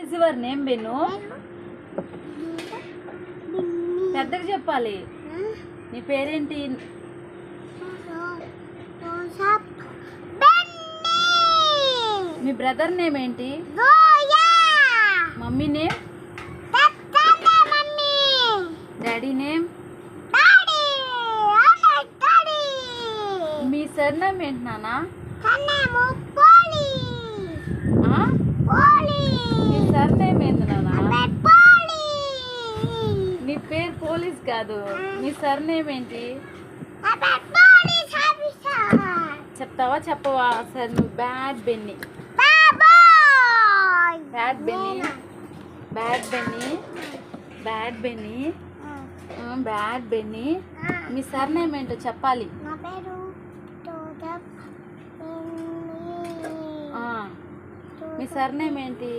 Is your name బెన్ను? పెద్దగా చెప్పాలి. నీ పేరేంటి? మీ బ్రదర్ నేమ్ ఏంటి? Mummy name? Daddy name? మీ సర్నేమ్ ఏంటి నాన్న? మీ సర్నేమ్ ఏంటి నాన్న? నీ పేరు పోలీస్ కాదు, మీ సర్నేమ్ ఏంటి చెప్తావా చెప్పవా? సార్ నువ్వు bad Benny. Bad Benny, bad Benny, bad Benny, bad Benny. మీ సర్నేమ్ ఏంటో చెప్పాలి. మీ సర్నేమ్ ఏంటి?